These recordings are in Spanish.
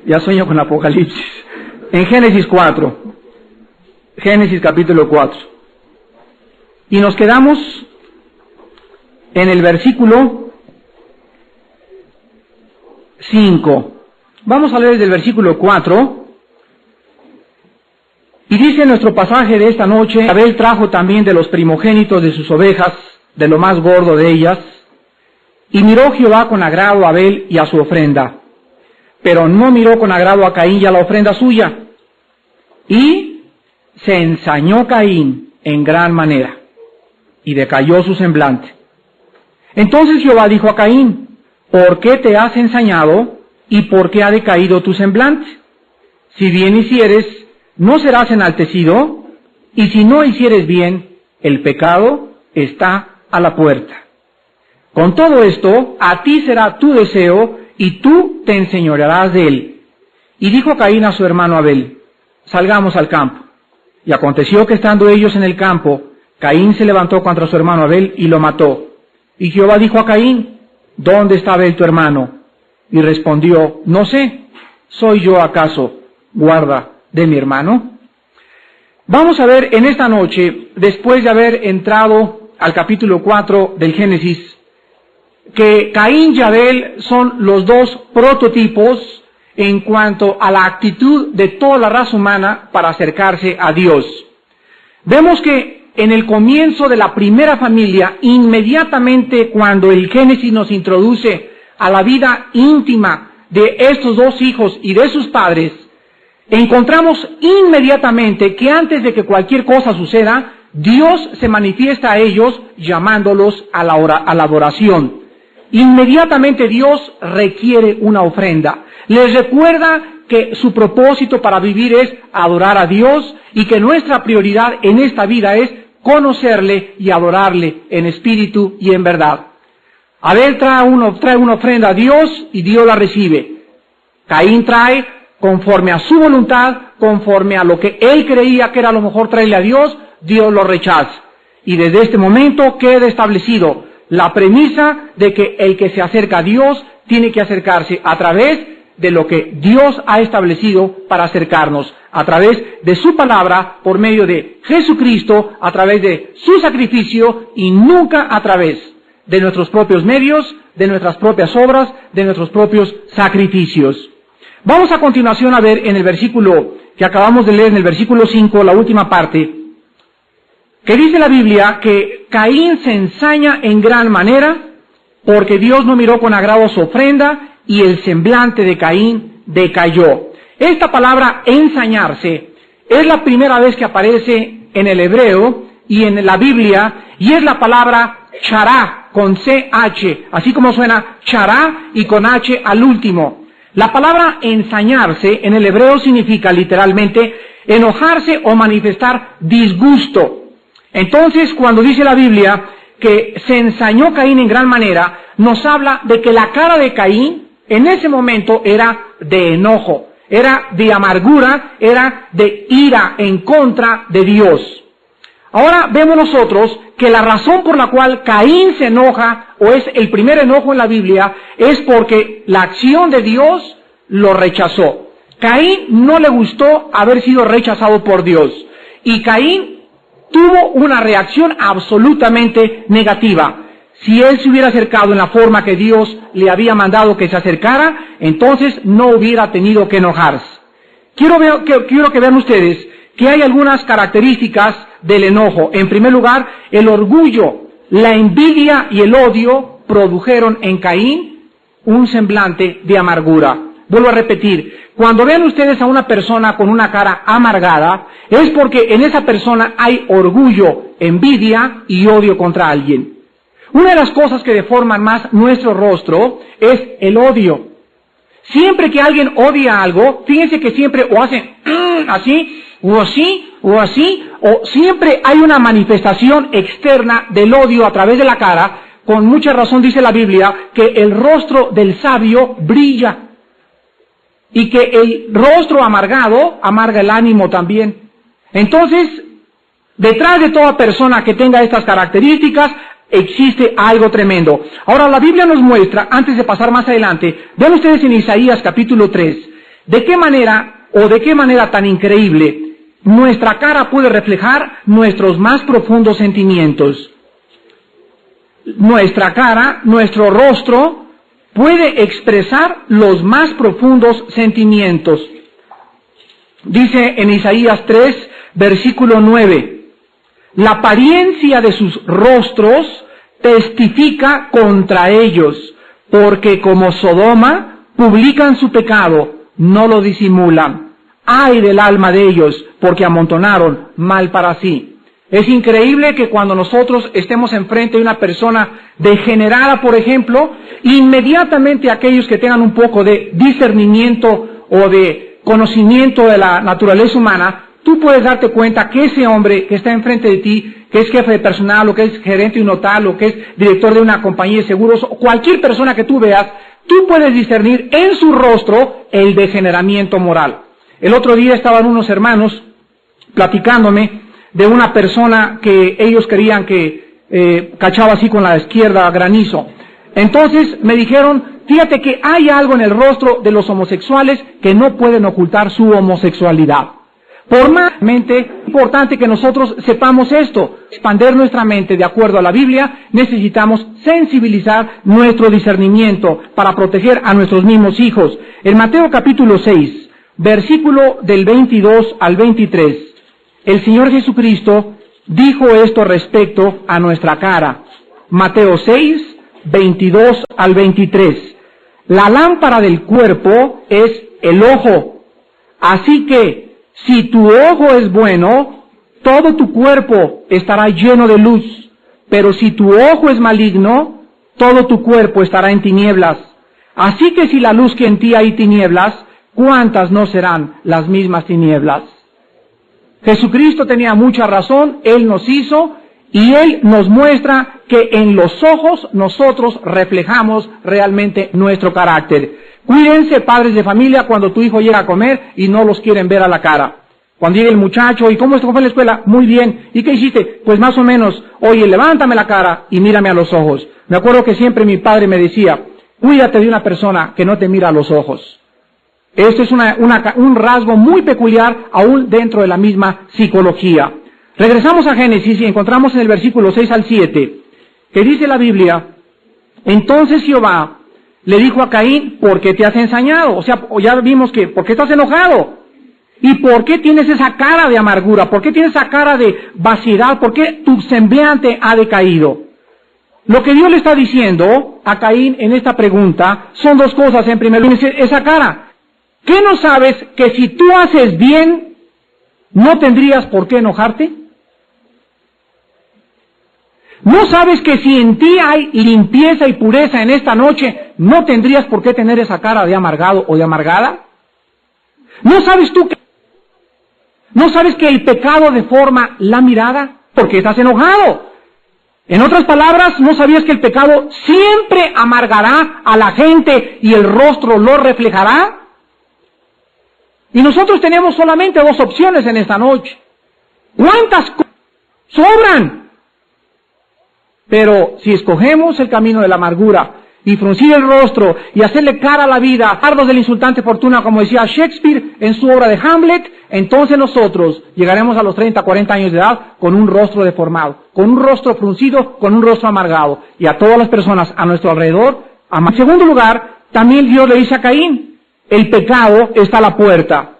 Ya sueño con Apocalipsis. En Génesis 4. Génesis capítulo 4. Y nos quedamos en el versículo 5. Vamos a leer desde el versículo 4. Y dice nuestro pasaje de esta noche: Abel trajo también de los primogénitos de sus ovejas, de lo más gordo de ellas, y miró Jehová con agrado a Abel y a su ofrenda, pero no miró con agrado a Caín y a la ofrenda suya. Y se ensañó Caín en gran manera, y decayó su semblante. Entonces Jehová dijo a Caín: ¿por qué te has ensañado, y por qué ha decaído tu semblante? Si bien hicieres, no serás enaltecido, y si no hicieres bien, el pecado está a la puerta. Con todo esto, a ti será tu deseo, y tú te enseñorearás de él. Y dijo Caín a su hermano Abel: salgamos al campo. Y aconteció que estando ellos en el campo, Caín se levantó contra su hermano Abel y lo mató. Y Jehová dijo a Caín: ¿dónde está Abel tu hermano? Y respondió: no sé, ¿soy yo acaso guarda de mi hermano? Vamos a ver en esta noche, después de haber entrado al capítulo 4 del Génesis, que Caín y Abel son los dos prototipos en cuanto a la actitud de toda la raza humana para acercarse a Dios. Vemos que en el comienzo de la primera familia, inmediatamente cuando el Génesis nos introduce a la vida íntima de estos dos hijos y de sus padres, encontramos inmediatamente que antes de que cualquier cosa suceda, Dios se manifiesta a ellos llamándolos a la adoración. Inmediatamente Dios requiere una ofrenda. Les recuerda que su propósito para vivir es adorar a Dios y que nuestra prioridad en esta vida es conocerle y adorarle en espíritu y en verdad. Abel trae una ofrenda a Dios y Dios la recibe. Caín trae conforme a su voluntad, conforme a lo que él creía que era lo mejor traerle a Dios, Dios lo rechaza. Y desde este momento queda establecido la premisa de que el que se acerca a Dios tiene que acercarse a través de lo que Dios ha establecido para acercarnos, a través de su palabra, por medio de Jesucristo, a través de su sacrificio y nunca a través de nuestros propios medios, de nuestras propias obras, de nuestros propios sacrificios. Vamos a continuación a ver en el versículo que acabamos de leer, en el versículo 5, la última parte, que dice la Biblia que Caín se ensaña en gran manera porque Dios no miró con agrado su ofrenda y el semblante de Caín decayó. Esta palabra ensañarse es la primera vez que aparece en el hebreo y en la Biblia, y es la palabra chará con CH, así como suena chará y con H al último. La palabra ensañarse en el hebreo significa literalmente enojarse o manifestar disgusto. Entonces, cuando dice la Biblia que se ensañó Caín en gran manera, nos habla de que la cara de Caín en ese momento era de enojo, era de amargura, era de ira en contra de Dios. Ahora vemos nosotros que la razón por la cual Caín se enoja, o es el primer enojo en la Biblia, es porque la acción de Dios lo rechazó. Caín no le gustó haber sido rechazado por Dios, y Caín tuvo una reacción absolutamente negativa. Si él se hubiera acercado en la forma que Dios le había mandado que se acercara, entonces no hubiera tenido que enojarse. Quiero que vean ustedes que hay algunas características del enojo. En primer lugar, el orgullo, la envidia y el odio produjeron en Caín un semblante de amargura. Vuelvo a repetir, cuando vean ustedes a una persona con una cara amargada, es porque en esa persona hay orgullo, envidia y odio contra alguien. Una de las cosas que deforman más nuestro rostro es el odio. Siempre que alguien odia algo, fíjense que siempre o hacen así, o así, o así, o siempre hay una manifestación externa del odio a través de la cara. Con mucha razón dice la Biblia que el rostro del sabio brilla y que el rostro amargado amarga el ánimo también. Entonces, detrás de toda persona que tenga estas características, existe algo tremendo. Ahora la Biblia nos muestra, antes de pasar más adelante, vean ustedes en Isaías capítulo 3, ¿De qué manera tan increíble nuestra cara puede reflejar nuestros más profundos sentimientos? Nuestra cara, nuestro rostro, puede expresar los más profundos sentimientos. Dice en Isaías 3, versículo 9, la apariencia de sus rostros testifica contra ellos, porque como Sodoma publican su pecado, no lo disimulan. Ay del alma de ellos, porque amontonaron mal para sí. Es increíble que cuando nosotros estemos enfrente de una persona degenerada, por ejemplo, inmediatamente aquellos que tengan un poco de discernimiento o de conocimiento de la naturaleza humana, tú puedes darte cuenta que ese hombre que está enfrente de ti, que es jefe de personal, o que es gerente de un hotel, o que es director de una compañía de seguros, o cualquier persona que tú veas, tú puedes discernir en su rostro el degeneramiento moral. El otro día estaban unos hermanos platicándome de una persona que ellos creían que cachaba así con la izquierda granizo. Entonces me dijeron, fíjate que hay algo en el rostro de los homosexuales que no pueden ocultar su homosexualidad. Por más importante que nosotros sepamos esto, expandir nuestra mente de acuerdo a la Biblia, necesitamos sensibilizar nuestro discernimiento para proteger a nuestros mismos hijos. En Mateo capítulo 6, versículo del 22 al 23, el Señor Jesucristo dijo esto respecto a nuestra cara. Mateo 6, 22 al 23. La lámpara del cuerpo es el ojo. Así que, si tu ojo es bueno, todo tu cuerpo estará lleno de luz. Pero si tu ojo es maligno, todo tu cuerpo estará en tinieblas. Así que si la luz que en ti hay tinieblas, ¿cuántas no serán las mismas tinieblas? Jesucristo tenía mucha razón, Él nos hizo y Él nos muestra que en los ojos nosotros reflejamos realmente nuestro carácter. Cuídense, padres de familia, cuando tu hijo llega a comer y no los quieren ver a la cara. Cuando llegue el muchacho, ¿y cómo fue en la escuela? Muy bien. ¿Y qué hiciste? Pues más o menos, oye, levántame la cara y mírame a los ojos. Me acuerdo que siempre mi padre me decía, cuídate de una persona que no te mira a los ojos. Esto es un rasgo muy peculiar aún dentro de la misma psicología. Regresamos a Génesis y encontramos en el versículo 6 al 7, que dice la Biblia, entonces Jehová le dijo a Caín, ¿por qué te has ensañado? O sea, ya vimos que, ¿por qué estás enojado? ¿Y por qué tienes esa cara de amargura? ¿Por qué tienes esa cara de vaciedad? ¿Por qué tu semblante ha decaído? Lo que Dios le está diciendo a Caín en esta pregunta son dos cosas. En primer lugar, esa cara. ¿Qué no sabes que si tú haces bien, no tendrías por qué enojarte? ¿No sabes que si en ti hay limpieza y pureza en esta noche, no tendrías por qué tener esa cara de amargado o de amargada? ¿No sabes que el pecado deforma la mirada? Porque estás enojado. En otras palabras, ¿no sabías que el pecado siempre amargará a la gente y el rostro lo reflejará? Y nosotros tenemos solamente dos opciones en esta noche. ¿Cuántas cosas sobran? Pero si escogemos el camino de la amargura y fruncir el rostro y hacerle cara a la vida, dardos de la insultante fortuna, como decía Shakespeare en su obra de Hamlet, entonces nosotros llegaremos a los 30, 40 años de edad con un rostro deformado, con un rostro fruncido, con un rostro amargado. Y a todas las personas a nuestro alrededor, en segundo lugar, también Dios le dice a Caín, el pecado está a la puerta.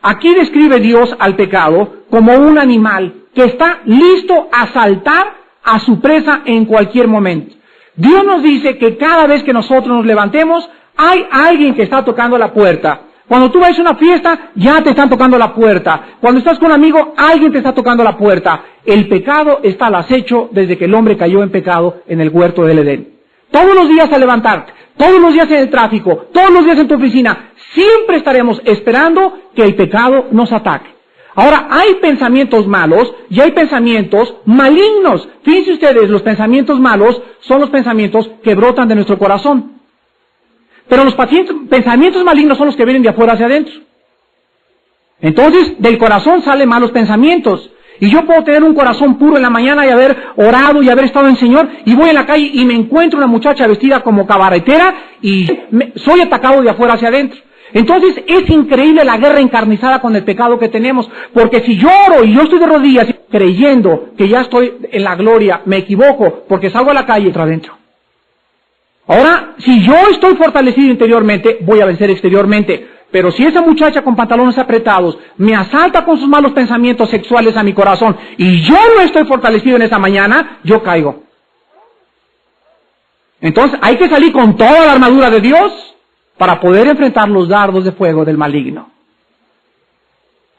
Aquí describe Dios al pecado como un animal que está listo a saltar a su presa en cualquier momento. Dios nos dice que cada vez que nosotros nos levantemos, hay alguien que está tocando la puerta. Cuando tú vas a una fiesta, ya te están tocando la puerta. Cuando estás con un amigo, alguien te está tocando la puerta. El pecado está al acecho desde que el hombre cayó en pecado en el huerto del Edén. Todos los días al levantarte, todos los días en el tráfico, todos los días en tu oficina, siempre estaremos esperando que el pecado nos ataque. Ahora, hay pensamientos malos y hay pensamientos malignos. Fíjense ustedes, los pensamientos malos son los pensamientos que brotan de nuestro corazón. Pero los pensamientos malignos son los que vienen de afuera hacia adentro. Entonces, del corazón salen malos pensamientos. Y yo puedo tener un corazón puro en la mañana y haber orado y haber estado en el Señor, y voy en la calle y me encuentro una muchacha vestida como cabaretera y soy atacado de afuera hacia adentro. Entonces es increíble la guerra encarnizada con el pecado que tenemos, porque si yo oro y yo estoy de rodillas creyendo que ya estoy en la gloria, me equivoco porque salgo a la calle y entro adentro. Ahora, si yo estoy fortalecido interiormente, voy a vencer exteriormente. Pero si esa muchacha con pantalones apretados me asalta con sus malos pensamientos sexuales a mi corazón y yo no estoy fortalecido en esa mañana, yo caigo. Entonces hay que salir con toda la armadura de Dios para poder enfrentar los dardos de fuego del maligno.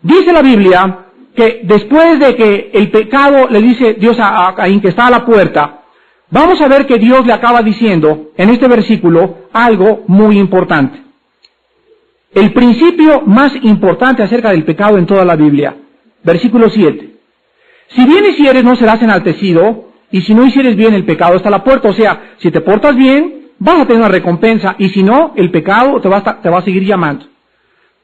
Dice la Biblia que después de que el pecado le dice Dios a Caín que está a la puerta, vamos a ver que Dios le acaba diciendo en este versículo algo muy importante. El principio más importante acerca del pecado en toda la Biblia. Versículo 7. Si bien hicieres, no serás enaltecido, y si no hicieres bien, el pecado está a la puerta. O sea, si te portas bien, vas a tener una recompensa, y si no, el pecado te va a seguir llamando.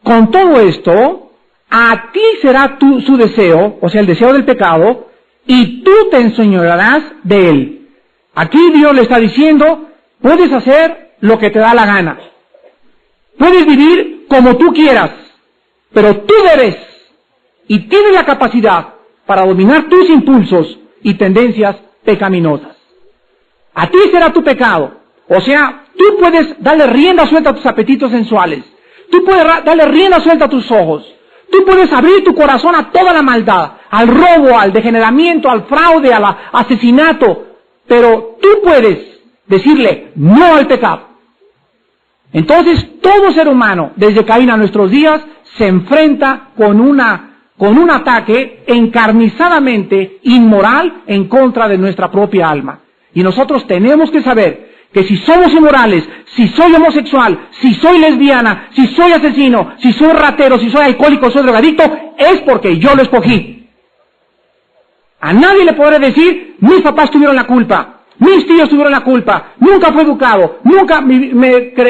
Con todo esto, a ti será su deseo, o sea, el deseo del pecado, y tú te enseñorearás de él. Aquí Dios le está diciendo, puedes hacer lo que te da la gana. Puedes vivir como tú quieras, pero tú debes y tienes la capacidad para dominar tus impulsos y tendencias pecaminosas. A ti será tu pecado. O sea, tú puedes darle rienda suelta a tus apetitos sensuales. Tú puedes darle rienda suelta a tus ojos. Tú puedes abrir tu corazón a toda la maldad, al robo, al degeneramiento, al fraude, al asesinato. Pero tú puedes decirle no al pecado. Entonces, todo ser humano, desde Caín a nuestros días, se enfrenta con un ataque encarnizadamente inmoral en contra de nuestra propia alma. Y nosotros tenemos que saber que si somos inmorales, si soy homosexual, si soy lesbiana, si soy asesino, si soy ratero, si soy alcohólico, soy drogadicto, es porque yo lo escogí. A nadie le podré decir, mis papás tuvieron la culpa. Mis tíos tuvieron la culpa, nunca fui educado, nunca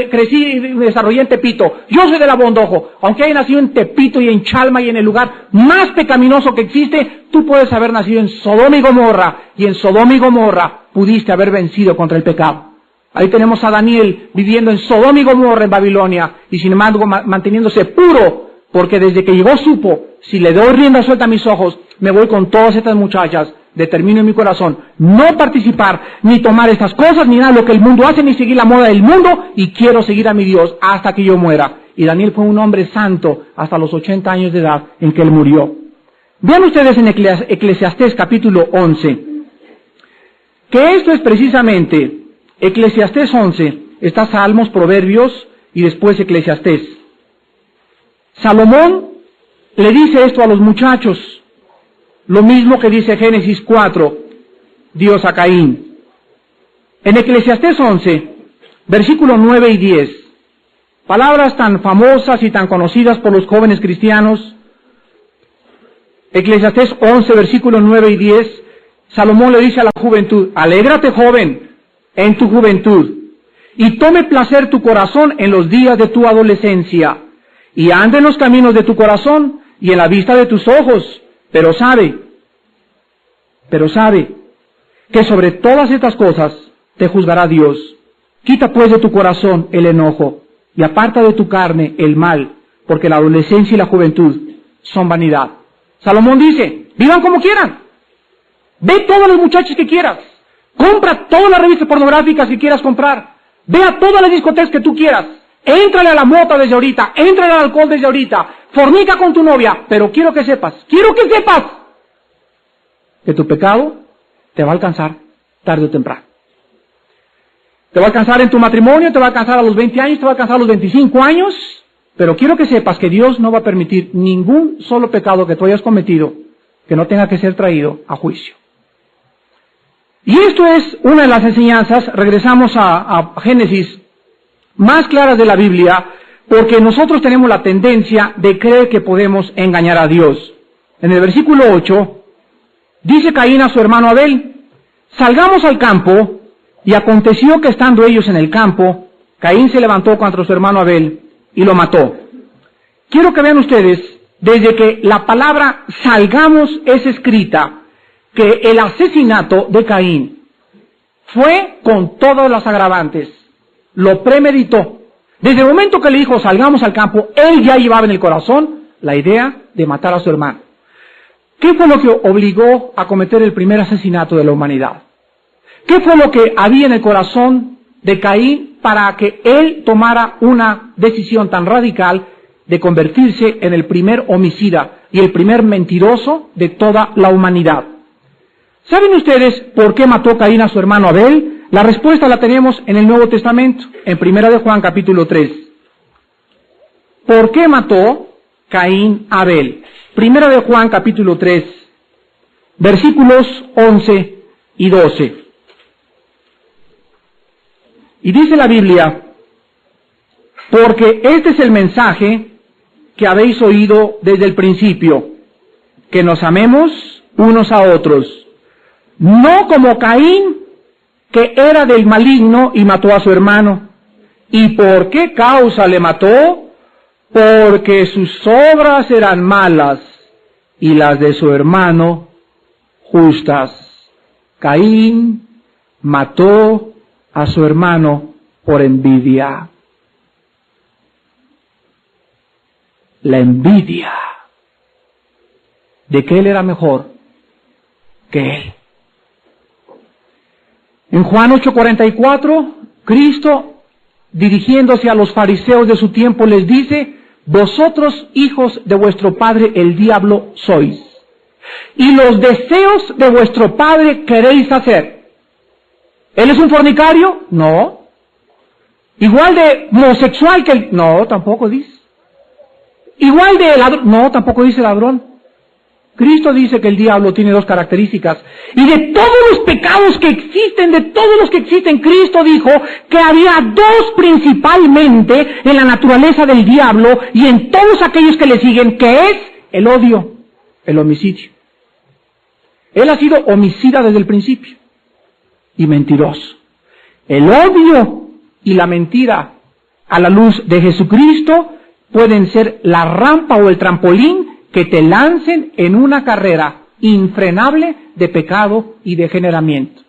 crecí y me desarrollé en Tepito. Yo soy del Abondojo, aunque haya nacido en Tepito y en Chalma y en el lugar más pecaminoso que existe, tú puedes haber nacido en Sodoma y Gomorra, y en Sodoma y Gomorra pudiste haber vencido contra el pecado. Ahí tenemos a Daniel viviendo en Sodoma y Gomorra en Babilonia, y sin embargo manteniéndose puro, porque desde que llegó supo, si le doy rienda suelta a mis ojos, me voy con todas estas muchachas. Determino en mi corazón no participar, ni tomar estas cosas, ni nada de lo que el mundo hace, ni seguir la moda del mundo, y quiero seguir a mi Dios hasta que yo muera. Y Daniel fue un hombre santo hasta los 80 años de edad en que él murió. Vean ustedes en Eclesiastés capítulo 11, que esto es precisamente, Eclesiastés 11, está Salmos, Proverbios, y después Eclesiastés. Salomón le dice esto a los muchachos, lo mismo que dice Génesis 4, Dios a Caín. En Eclesiastés 11, versículos 9 y 10, palabras tan famosas y tan conocidas por los jóvenes cristianos. Eclesiastés 11, versículos 9 y 10, Salomón le dice a la juventud, alégrate joven en tu juventud, y tome placer tu corazón en los días de tu adolescencia, y ande en los caminos de tu corazón y en la vista de tus ojos. Pero sabe que sobre todas estas cosas te juzgará Dios. Quita pues de tu corazón el enojo y aparta de tu carne el mal, porque la adolescencia y la juventud son vanidad. Salomón dice, vivan como quieran. Ve todos los muchachos que quieras. Compra todas las revistas pornográficas que quieras comprar. Ve a todas las discotecas que tú quieras. Éntrale a la mota desde ahorita. Éntrale al alcohol desde ahorita. Fornica con tu novia. Pero quiero que sepas que tu pecado te va a alcanzar tarde o temprano. Te va a alcanzar en tu matrimonio, te va a alcanzar a los 20 años, te va a alcanzar a los 25 años. Pero quiero que sepas que Dios no va a permitir ningún solo pecado que tú hayas cometido que no tenga que ser traído a juicio. Y esto es una de las enseñanzas, regresamos a Génesis, más claras de la Biblia, porque nosotros tenemos la tendencia de creer que podemos engañar a Dios. En el versículo 8, dice Caín a su hermano Abel, salgamos al campo, y aconteció que estando ellos en el campo, Caín se levantó contra su hermano Abel y lo mató. Quiero que vean ustedes, desde que la palabra salgamos es escrita, que el asesinato de Caín fue con todas las agravantes, lo premeditó, Desde el momento que le dijo, salgamos al campo, él ya llevaba en el corazón la idea de matar a su hermano. ¿Qué fue lo que obligó a cometer el primer asesinato de la humanidad? ¿Qué fue lo que había en el corazón de Caín para que él tomara una decisión tan radical de convertirse en el primer homicida y el primer mentiroso de toda la humanidad? ¿Saben ustedes por qué mató Caín a su hermano Abel? La respuesta la tenemos en el Nuevo Testamento, en 1 de Juan capítulo 3. ¿Por qué mató Caín a Abel? 1 de Juan capítulo 3, versículos 11 y 12. Y dice la Biblia, porque este es el mensaje que habéis oído desde el principio, que nos amemos unos a otros, no como Caín, que era del maligno y mató a su hermano. ¿Y por qué causa le mató? Porque sus obras eran malas y las de su hermano justas. Caín mató a su hermano por envidia. La envidia de que él era mejor que él. En Juan 8:44, Cristo, dirigiéndose a los fariseos de su tiempo, les dice, vosotros hijos de vuestro padre el diablo sois, y los deseos de vuestro padre queréis hacer. ¿Él es un fornicario? No. ¿Igual de homosexual que él? No, tampoco dice. ¿Igual de ladrón? No, tampoco dice ladrón. Cristo dice que el diablo tiene dos características. Y de todos los pecados que existen, de todos los que existen, Cristo dijo que había dos principalmente en la naturaleza del diablo y en todos aquellos que le siguen, que es el odio, el homicidio. Él ha sido homicida desde el principio y mentiroso. El odio y la mentira a la luz de Jesucristo pueden ser la rampa o el trampolín que te lancen en una carrera infrenable de pecado y degeneramiento.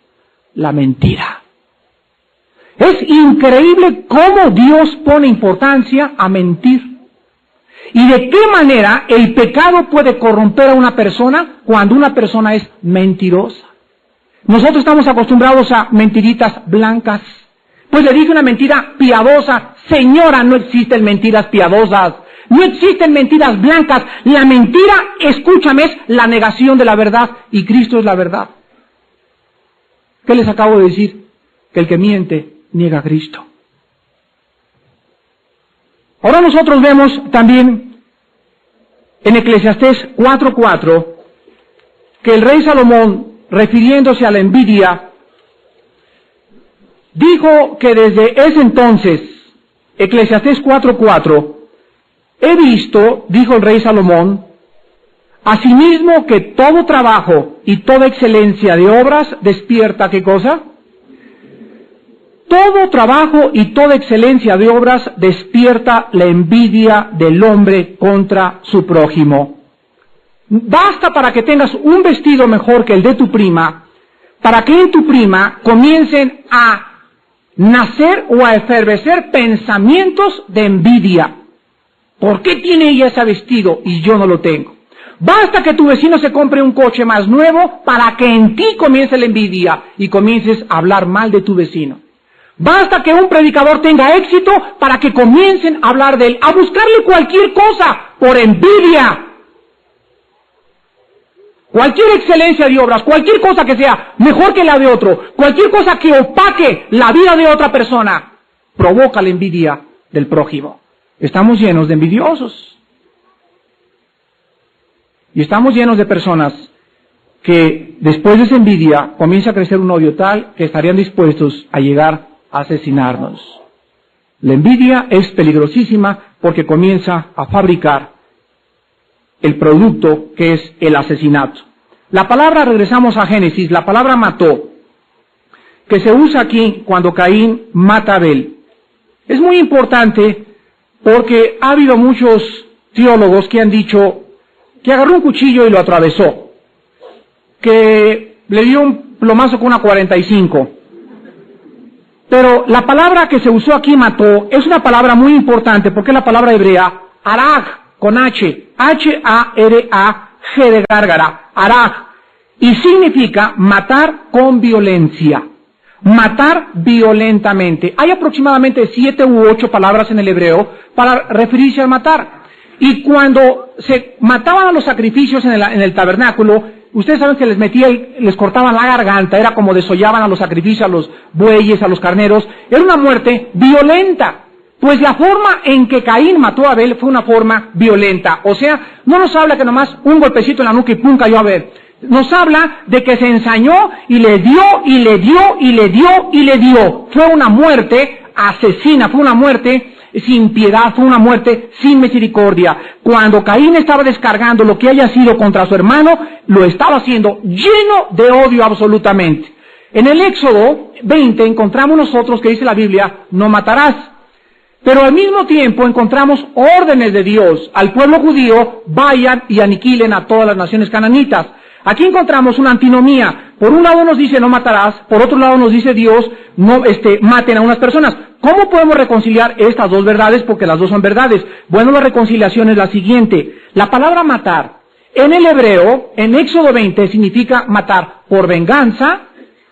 La mentira. Es increíble cómo Dios pone importancia a mentir. Y de qué manera el pecado puede corromper a una persona cuando una persona es mentirosa. Nosotros estamos acostumbrados a mentiritas blancas. Pues le dije una mentira piadosa. Señora, no existen mentiras piadosas. No existen mentiras blancas. La mentira, escúchame, es la negación de la verdad. Y Cristo es la verdad. ¿Qué les acabo de decir? Que el que miente niega a Cristo. Ahora nosotros vemos también en Eclesiastés 4:4 que el rey Salomón, refiriéndose a la envidia, dijo que desde ese entonces, Eclesiastés 4:4, he visto, dijo el rey Salomón, asimismo que todo trabajo y toda excelencia de obras despierta, ¿qué cosa? Todo trabajo y toda excelencia de obras despierta la envidia del hombre contra su prójimo. Basta para que tengas un vestido mejor que el de tu prima, para que en tu prima comiencen a nacer o a efervecer pensamientos de envidia. ¿Por qué tiene ella ese vestido y yo no lo tengo? Basta que tu vecino se compre un coche más nuevo para que en ti comience la envidia y comiences a hablar mal de tu vecino. Basta que un predicador tenga éxito para que comiencen a hablar de él, a buscarle cualquier cosa por envidia. Cualquier excelencia de obras, cualquier cosa que sea mejor que la de otro, cualquier cosa que opaque la vida de otra persona, provoca la envidia del prójimo. Estamos llenos de envidiosos. Y estamos llenos de personas que después de esa envidia comienza a crecer un odio tal que estarían dispuestos a llegar a asesinarnos. La envidia es peligrosísima porque comienza a fabricar el producto que es el asesinato. La palabra, regresamos a Génesis, la palabra mató, que se usa aquí cuando Caín mata a Abel, es muy importante porque ha habido muchos teólogos que han dicho que agarró un cuchillo y lo atravesó, que le dio un plomazo con una 45, Pero la palabra que se usó aquí, mató, es una palabra muy importante porque es la palabra hebrea, arag, con H, H-A-R-A-G de gárgara, arag, y significa matar con violencia, matar violentamente. Hay aproximadamente 7 u 8 palabras en el hebreo para referirse al matar. Y cuando se mataban a los sacrificios en el tabernáculo, ustedes saben que les cortaban la garganta, era como desollaban a los sacrificios, a los bueyes, a los carneros, era una muerte violenta. Pues la forma en que Caín mató a Abel fue una forma violenta. O sea, no nos habla que nomás un golpecito en la nuca y pum cayó a Abel. Nos habla de que se ensañó y le dio, y le dio, y le dio, y le dio. Fue una muerte asesina, fue una muerte sin piedad, fue una muerte sin misericordia. Cuando Caín estaba descargando lo que haya sido contra su hermano, lo estaba haciendo lleno de odio absolutamente. En el Éxodo 20 encontramos nosotros que dice la Biblia, no matarás. Pero al mismo tiempo encontramos órdenes de Dios al pueblo judío, vayan y aniquilen a todas las naciones cananitas. Aquí encontramos una antinomía. Por un lado nos dice no matarás, por otro lado nos dice Dios no maten a unas personas. ¿Cómo podemos reconciliar estas dos verdades? Porque las dos son verdades. Bueno, la reconciliación es la siguiente. La palabra matar en el hebreo, en Éxodo 20, significa matar por venganza,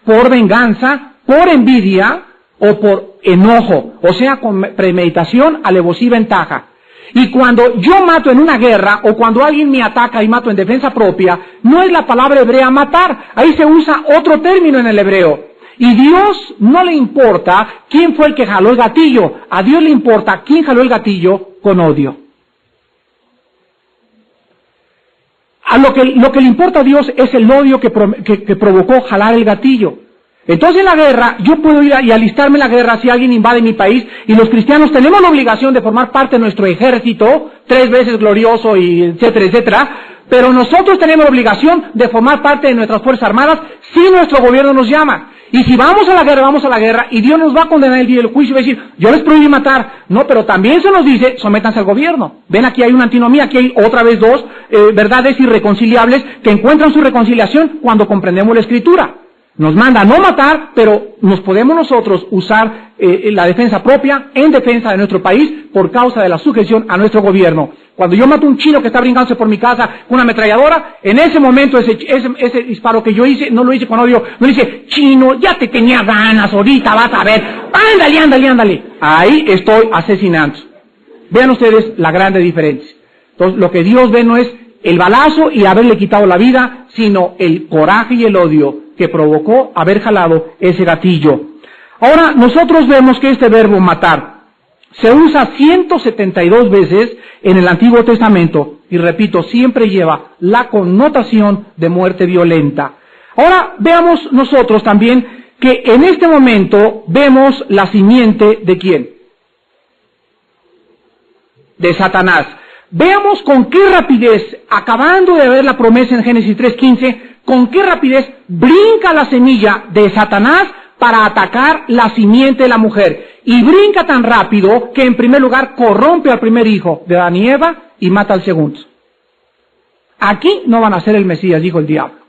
por envidia o por enojo, o sea, con premeditación, alevosía y ventaja. Y cuando yo mato en una guerra, o cuando alguien me ataca y mato en defensa propia, no es la palabra hebrea matar, ahí se usa otro término en el hebreo. Y Dios no le importa quién fue el que jaló el gatillo, a Dios le importa quién jaló el gatillo con odio. A lo que le importa a Dios es el odio que provocó jalar el gatillo. Entonces en la guerra, yo puedo ir y alistarme en la guerra si alguien invade mi país, y los cristianos tenemos la obligación de formar parte de nuestro ejército, 3 veces glorioso y etcétera, etcétera, pero nosotros tenemos la obligación de formar parte de nuestras Fuerzas Armadas si nuestro gobierno nos llama. Y si vamos a la guerra, y Dios nos va a condenar el día del juicio y va a decir, yo les prohibí matar. No, pero también se nos dice, sométanse al gobierno. Ven, aquí hay una antinomía, aquí hay otra vez dos verdades irreconciliables que encuentran su reconciliación cuando comprendemos la Escritura. Nos manda a no matar, pero nos podemos nosotros usar la defensa propia en defensa de nuestro país por causa de la sujeción a nuestro gobierno. Cuando yo mato a un chino que está brincándose por mi casa con una ametralladora, en ese momento ese disparo que yo hice, no lo hice con odio, no le dice, chino, ya te tenía ganas, ahorita vas a ver, ándale. Ahí estoy asesinando. Vean ustedes la grande diferencia. Entonces, lo que Dios ve no es el balazo y haberle quitado la vida, sino el coraje y el odio que provocó haber jalado ese gatillo. Ahora, nosotros vemos que este verbo matar se usa 172 veces en el Antiguo Testamento, y repito, siempre lleva la connotación de muerte violenta. Ahora, veamos nosotros también que en este momento vemos la simiente ¿de quién? De Satanás. Veamos con qué rapidez, acabando de ver la promesa en Génesis 3:15, con qué rapidez brinca la semilla de Satanás para atacar la simiente de la mujer. Y brinca tan rápido que en primer lugar corrompe al primer hijo de Adán y Eva y mata al segundo. Aquí no van a ser el Mesías, dijo el diablo.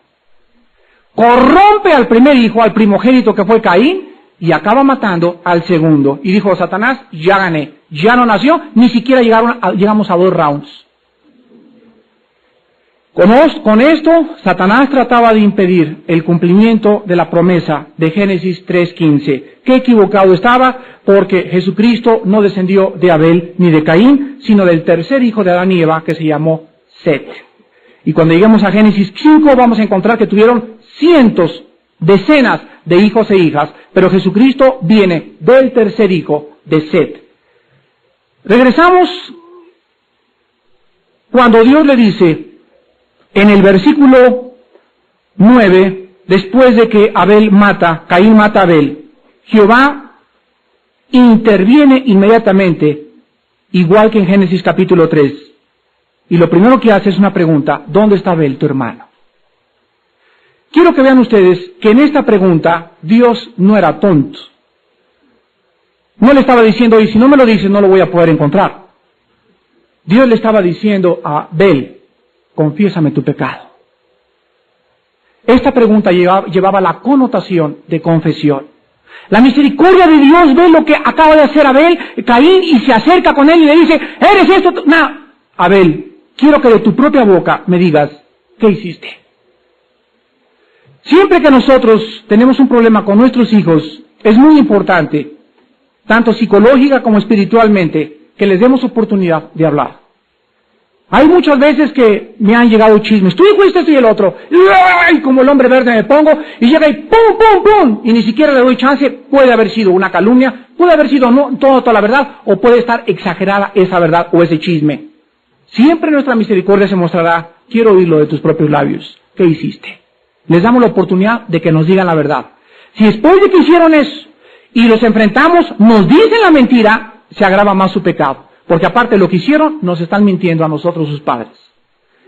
Corrompe al primer hijo, al primogénito que fue Caín, y acaba matando al segundo. Y dijo Satanás, ya gané, ya no nació, ni siquiera llegamos a 2 rounds. Con esto, Satanás trataba de impedir el cumplimiento de la promesa de Génesis 3:15. Qué equivocado estaba, porque Jesucristo no descendió de Abel ni de Caín, sino del tercer hijo de Adán y Eva, que se llamó Set. Y cuando lleguemos a Génesis 5, vamos a encontrar que tuvieron cientos, decenas de hijos e hijas, pero Jesucristo viene del tercer hijo de Set. Regresamos cuando Dios le dice, en el versículo 9, después de que Caín mata a Abel, Jehová interviene inmediatamente, igual que en Génesis capítulo 3. Y lo primero que hace es una pregunta, ¿dónde está Abel, tu hermano? Quiero que vean ustedes que en esta pregunta Dios no era tonto. No le estaba diciendo, y si no me lo dices no lo voy a poder encontrar. Dios le estaba diciendo a Abel, confiésame tu pecado. Esta pregunta llevaba la connotación de confesión. La misericordia de Dios ve lo que acaba de hacer Abel, Caín, y se acerca con él y le dice, ¿eres esto? No, Abel, quiero que de tu propia boca me digas, ¿qué hiciste? Siempre que nosotros tenemos un problema con nuestros hijos, es muy importante, tanto psicológica como espiritualmente, que les demos oportunidad de hablar. Hay muchas veces que me han llegado chismes, tú dijiste esto y el otro, y como el hombre verde me pongo, y llega y ¡pum, pum, pum! Y ni siquiera le doy chance. Puede haber sido una calumnia, puede haber sido no toda la verdad, o puede estar exagerada esa verdad o ese chisme. Siempre nuestra misericordia se mostrará, quiero oírlo de tus propios labios, ¿qué hiciste? Les damos la oportunidad de que nos digan la verdad. Si después de que hicieron eso, y los enfrentamos, nos dicen la mentira, se agrava más su pecado. Porque aparte de lo que hicieron, nos están mintiendo a nosotros, sus padres.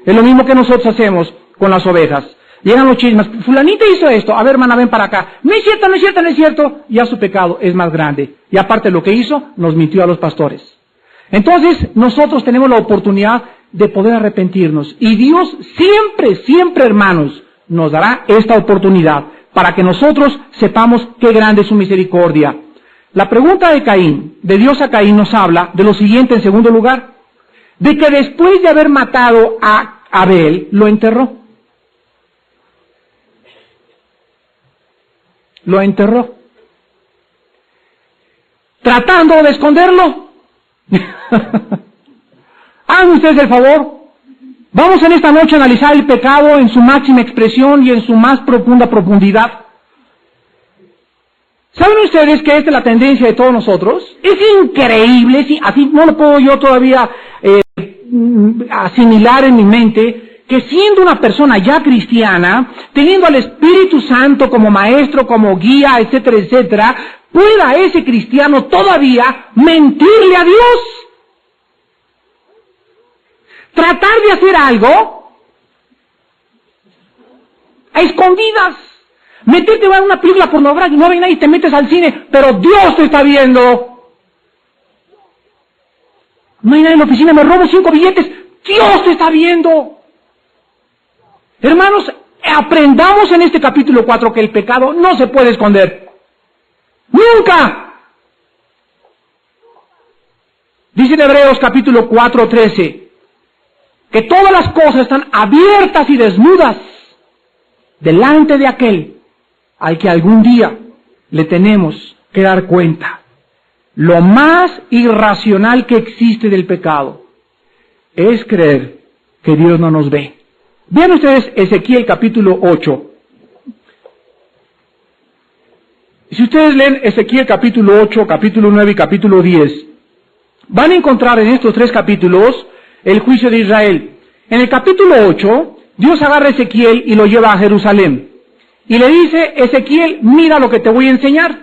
Es lo mismo que nosotros hacemos con las ovejas. Llegan los chismes, fulanita hizo esto, a ver hermana, ven para acá. No es cierto, no es cierto, no es cierto. Ya su pecado es más grande. Y aparte de lo que hizo, nos mintió a los pastores. Entonces, nosotros tenemos la oportunidad de poder arrepentirnos. Y Dios siempre, siempre, hermanos, nos dará esta oportunidad para que nosotros sepamos qué grande es su misericordia. La pregunta de Caín, de Dios a Caín, nos habla de lo siguiente en segundo lugar, de que después de haber matado a Abel, lo enterró. Lo enterró. Tratando de esconderlo. Hagan ustedes el favor. Vamos en esta noche a analizar el pecado en su máxima expresión y en su más profunda profundidad. ¿Saben ustedes que esta es la tendencia de todos nosotros? Es increíble, así no lo puedo yo todavía asimilar en mi mente, que siendo una persona ya cristiana, teniendo al Espíritu Santo como maestro, como guía, etcétera, etcétera, pueda ese cristiano todavía mentirle a Dios. Tratar de hacer algo a escondidas. Meterte a una película pornográfica y no hay nadie y te metes al cine, pero Dios te está viendo. No hay nadie en la oficina, me robo 5 billetes, Dios te está viendo. Hermanos, aprendamos en este capítulo 4 que el pecado no se puede esconder. ¡Nunca! Dice en Hebreos capítulo 4:13, que todas las cosas están abiertas y desnudas delante de aquel al que algún día le tenemos que dar cuenta. Lo más irracional que existe del pecado es creer que Dios no nos ve. Vean ustedes Ezequiel capítulo 8. Si ustedes leen Ezequiel capítulo 8, capítulo 9 y capítulo 10, van a encontrar en estos 3 capítulos el juicio de Israel. En el capítulo 8, Dios agarra a Ezequiel y lo lleva a Jerusalén. Y le dice, Ezequiel, mira lo que te voy a enseñar.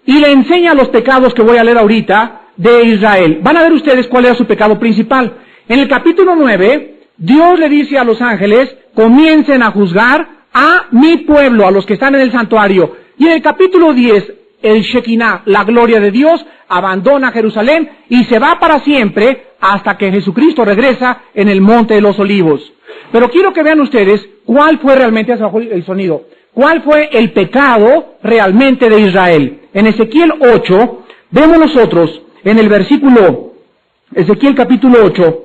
Y le enseña los pecados que voy a leer ahorita de Israel. Van a ver ustedes cuál era su pecado principal. En el capítulo 9, Dios le dice a los ángeles, comiencen a juzgar a mi pueblo, a los que están en el santuario. Y en el capítulo 10, el Shekinah, la gloria de Dios, abandona Jerusalén y se va para siempre hasta que Jesucristo regresa en el Monte de los Olivos. Pero quiero que vean ustedes cuál fue realmente, hacia abajo el sonido, cuál fue el pecado realmente de Israel. En Ezequiel 8, vemos nosotros en el versículo, Ezequiel capítulo 8,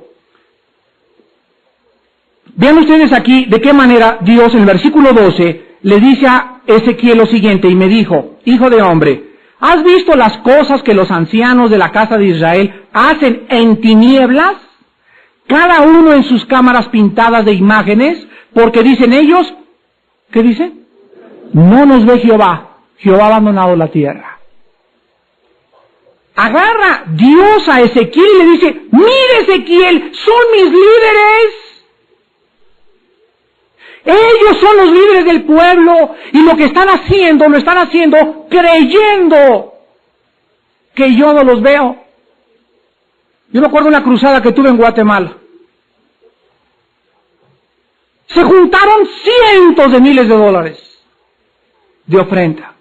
vean ustedes aquí de qué manera Dios en el versículo 12 le dice a Ezequiel lo siguiente, y me dijo, hijo de hombre, ¿has visto las cosas que los ancianos de la casa de Israel hacen en tinieblas? Cada uno en sus cámaras pintadas de imágenes, porque dicen ellos, ¿qué dicen? No nos ve Jehová, Jehová ha abandonado la tierra. Agarra Dios a Ezequiel y le dice, mire Ezequiel, son mis líderes. Ellos son los líderes del pueblo y lo que están haciendo, lo están haciendo creyendo que yo no los veo. Yo me acuerdo de una cruzada que tuve en Guatemala. Se juntaron cientos de miles de dólares de ofrenda.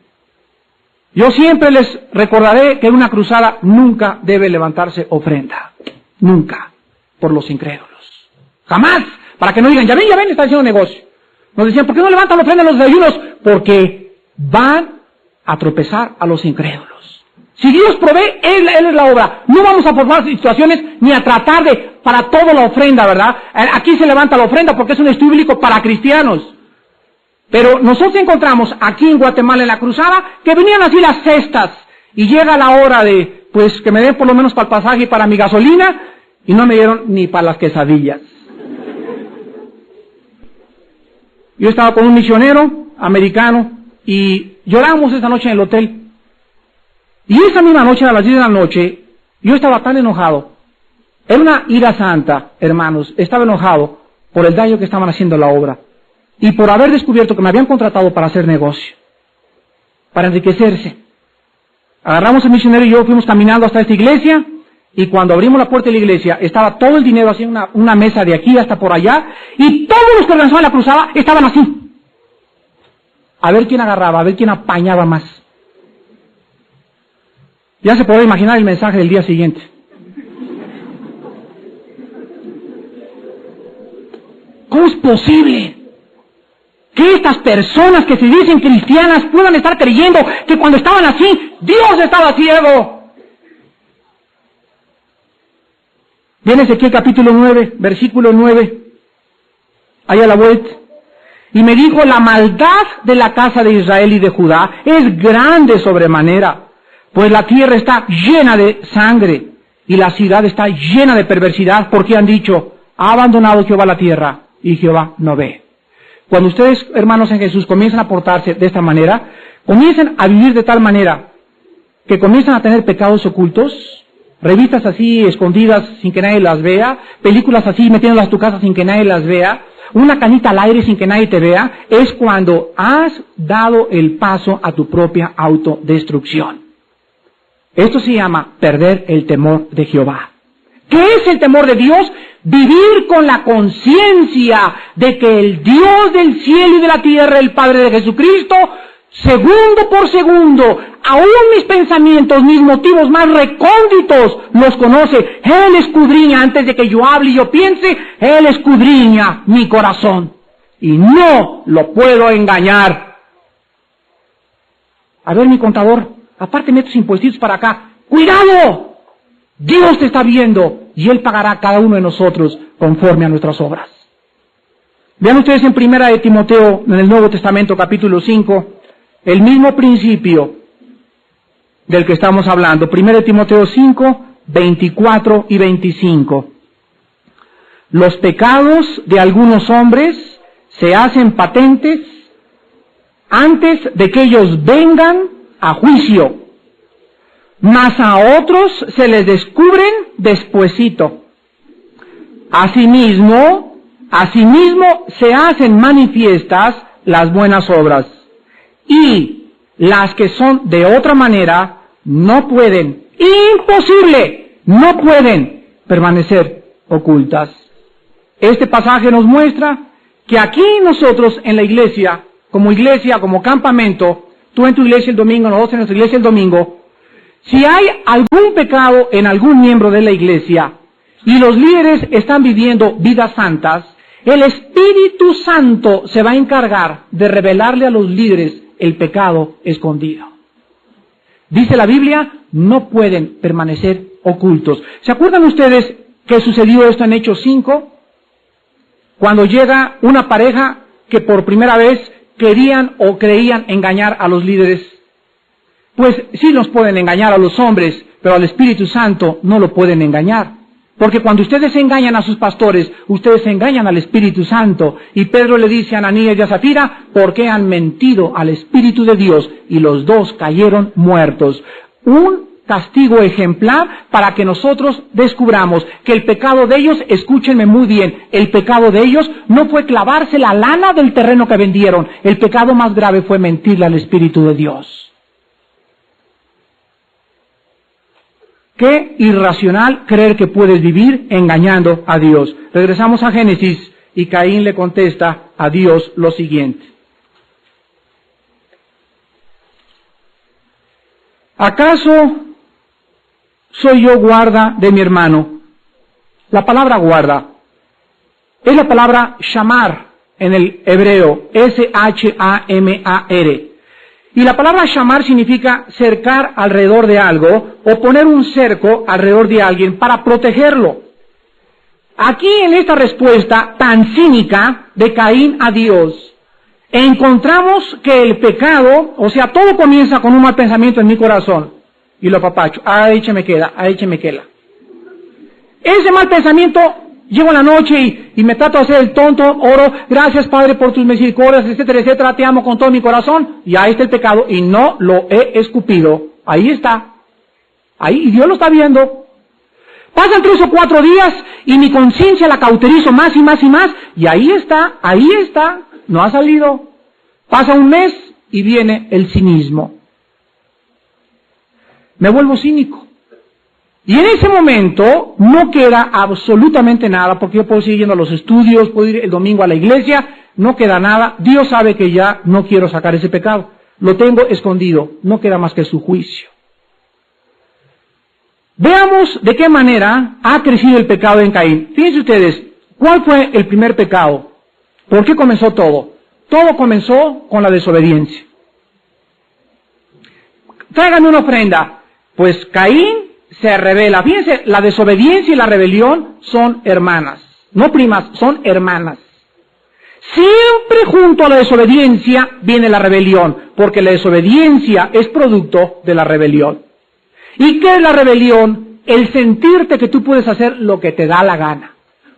Yo siempre les recordaré que en una cruzada nunca debe levantarse ofrenda. Nunca. Por los incrédulos. Jamás. Para que no digan, ya ven, está haciendo negocio. Nos decían, ¿por qué no levantan ofrenda en los desayunos? Porque van a tropezar a los incrédulos. Si Dios provee, Él es la obra. No vamos a formar situaciones ni a tratar de, para toda la ofrenda, ¿verdad? Aquí se levanta la ofrenda porque es un estudio bíblico para cristianos. Pero nosotros encontramos aquí en Guatemala, en la cruzada, que venían así las cestas. Y llega la hora de, pues, que me den por lo menos para el pasaje y para mi gasolina, y no me dieron ni para las quesadillas. Yo estaba con un misionero americano y lloramos esa noche en el hotel. Y esa misma noche, a las 10 de la noche, yo estaba tan enojado. Era una ira santa, hermanos. Estaba enojado por el daño que estaban haciendo a la obra. Y por haber descubierto que me habían contratado para hacer negocio. Para enriquecerse. Agarramos el misionero y yo, fuimos caminando hasta esta iglesia. Y cuando abrimos la puerta de la iglesia, estaba todo el dinero así en una mesa de aquí hasta por allá. Y todos los que organizaban la cruzada estaban así. A ver quién agarraba, a ver quién apañaba más. Ya se puede imaginar el mensaje del día siguiente. ¿Cómo es posible que estas personas que se dicen cristianas puedan estar creyendo que cuando estaban así, Dios estaba ciego? Viene Ezequiel capítulo 9, versículo 9. Ahí a la vuelta. Y me dijo, la maldad de la casa de Israel y de Judá es grande sobremanera, pues la tierra está llena de sangre y la ciudad está llena de perversidad, porque han dicho, ha abandonado Jehová la tierra y Jehová no ve. Cuando ustedes, hermanos en Jesús, comienzan a portarse de esta manera, comienzan a vivir de tal manera que comienzan a tener pecados ocultos, revistas así escondidas sin que nadie las vea, películas así metiéndolas a tu casa sin que nadie las vea, una canita al aire sin que nadie te vea, es cuando has dado el paso a tu propia autodestrucción. Esto se llama perder el temor de Jehová. ¿Qué es el temor de Dios? Vivir con la conciencia de que el Dios del cielo y de la tierra, el Padre de Jesucristo, segundo por segundo, aún mis pensamientos, mis motivos más recónditos, los conoce. Él escudriña antes de que yo hable y yo piense, Él escudriña mi corazón. Y no lo puedo engañar. A ver, mi contador, apárteme estos impuestos para acá. ¡Cuidado! Dios te está viendo y Él pagará a cada uno de nosotros conforme a nuestras obras. Vean ustedes en Primera de Timoteo, en el Nuevo Testamento, capítulo 5, el mismo principio del que estamos hablando. 1 Timoteo 5, 24 y 25. Los pecados de algunos hombres se hacen patentes antes de que ellos vengan a juicio, mas a otros se les descubren despuesito. Asimismo se hacen manifiestas las buenas obras, y las que son de otra manera no pueden, imposible, no pueden permanecer ocultas. Este pasaje nos muestra que aquí nosotros en la iglesia, como campamento, tú en tu iglesia el domingo, nosotros en nuestra iglesia el domingo, si hay algún pecado en algún miembro de la iglesia y los líderes están viviendo vidas santas, el Espíritu Santo se va a encargar de revelarle a los líderes el pecado escondido. Dice la Biblia, no pueden permanecer ocultos. ¿Se acuerdan ustedes que sucedió esto en Hechos 5? Cuando llega una pareja que por primera vez querían o creían engañar a los líderes. Pues sí los pueden engañar a los hombres, pero al Espíritu Santo no lo pueden engañar. Porque cuando ustedes engañan a sus pastores, ustedes engañan al Espíritu Santo. Y Pedro le dice a Ananías y a Zafira, ¿por qué han mentido al Espíritu de Dios? Y los dos cayeron muertos. Un castigo ejemplar para que nosotros descubramos que el pecado de ellos, escúchenme muy bien, el pecado de ellos no fue clavarse la lana del terreno que vendieron. El pecado más grave fue mentirle al Espíritu de Dios. Qué irracional creer que puedes vivir engañando a Dios. Regresamos a Génesis y Caín le contesta a Dios lo siguiente. ¿Acaso soy yo guarda de mi hermano? La palabra guarda es la palabra shamar en el hebreo, S-H-A-M-A-R. Y la palabra shamar significa cercar alrededor de algo o poner un cerco alrededor de alguien para protegerlo. Aquí en esta respuesta tan cínica de Caín a Dios, encontramos que el pecado, o sea, todo comienza con un mal pensamiento en mi corazón. Y lo apapacho, ahí se me queda. Ese mal pensamiento, llego en la noche y me trato de hacer el tonto, oro, gracias Padre por tus misericordias, etcétera, etcétera, te amo con todo mi corazón, y ahí está el pecado, y no lo he escupido. Ahí está. Ahí, y Dios lo está viendo. Pasan 3 o 4 días, y mi conciencia la cauterizo más y más y más, y ahí está, no ha salido. Pasa un mes, y viene el cinismo. Me vuelvo cínico. Y en ese momento no queda absolutamente nada, porque yo puedo seguir yendo a los estudios, puedo ir el domingo a la iglesia, no queda nada. Dios sabe que ya no quiero sacar ese pecado. Lo tengo escondido, no queda más que su juicio. Veamos de qué manera ha crecido el pecado en Caín. Fíjense ustedes, ¿cuál fue el primer pecado? ¿Por qué comenzó todo? Todo comenzó con la desobediencia. Tráiganme una ofrenda. Pues Caín se rebela. Fíjense, la desobediencia y la rebelión son hermanas. No primas, son hermanas. Siempre junto a la desobediencia viene la rebelión, porque la desobediencia es producto de la rebelión. ¿Y qué es la rebelión? El sentirte que tú puedes hacer lo que te da la gana,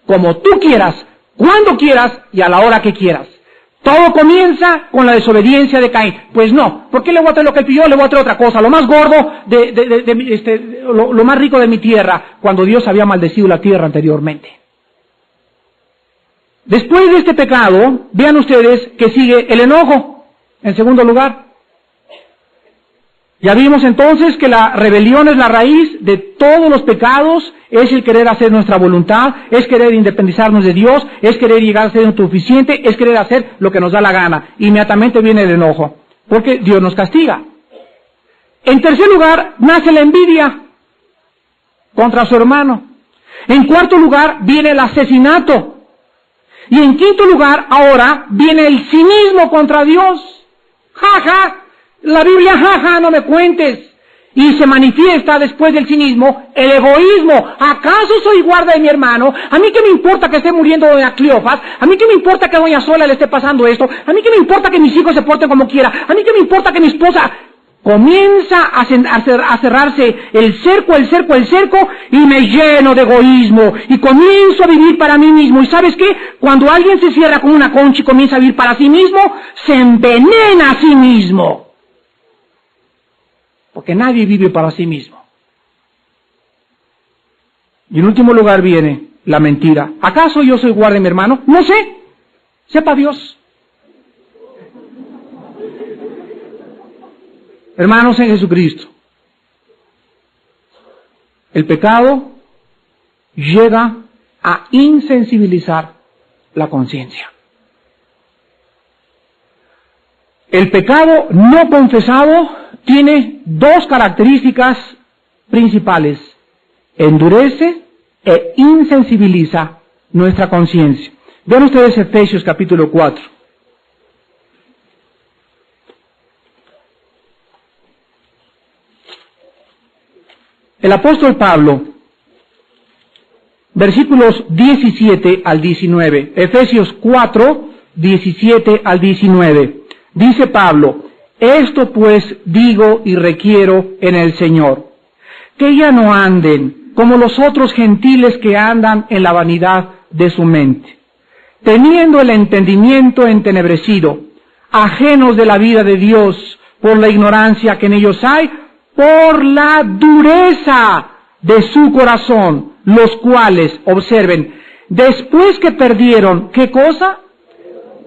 como tú quieras, cuando quieras y a la hora que quieras. Todo comienza con la desobediencia de Caín. Pues no, ¿por qué le voy a traer lo que él pidió? Le voy a traer otra cosa, lo más gordo, lo más rico de mi tierra, cuando Dios había maldecido la tierra anteriormente. Después de este pecado, vean ustedes que sigue el enojo, en segundo lugar. Ya vimos entonces que la rebelión es la raíz de todos los pecados, es el querer hacer nuestra voluntad, es querer independizarnos de Dios, es querer llegar a ser autosuficiente, es querer hacer lo que nos da la gana. Inmediatamente viene el enojo, porque Dios nos castiga. En tercer lugar, nace la envidia contra su hermano. En cuarto lugar, viene el asesinato. Y en quinto lugar, ahora, viene el cinismo contra Dios. ¡Ja! La Biblia, no me cuentes. Y se manifiesta después del cinismo el egoísmo. ¿Acaso soy guarda de mi hermano? ¿A mí qué me importa que esté muriendo doña Cleofas? ¿A mí qué me importa que a doña Sola le esté pasando esto? ¿A mí qué me importa que mis hijos se porten como quiera? ¿A mí qué me importa que mi esposa... Comienza a cerrarse el cerco, y me lleno de egoísmo, y comienzo a vivir para mí mismo. ¿Y sabes qué? Cuando alguien se cierra con una concha y comienza a vivir para sí mismo, se envenena a sí mismo. Porque nadie vive para sí mismo. Y en último lugar viene la mentira. ¿Acaso yo soy guarda de mi hermano? No sé. Sepa Dios. Hermanos en Jesucristo, el pecado llega a insensibilizar la conciencia. El pecado no confesado tiene 2 características principales: endurece e insensibiliza nuestra conciencia. Vean ustedes Efesios capítulo 4. El apóstol Pablo, versículos 17 al 19, Efesios 4, 17 al 19, dice Pablo: esto pues digo y requiero en el Señor, que ya no anden como los otros gentiles que andan en la vanidad de su mente, teniendo el entendimiento entenebrecido, ajenos de la vida de Dios por la ignorancia que en ellos hay, por la dureza de su corazón, los cuales, observen, después que perdieron, ¿qué cosa?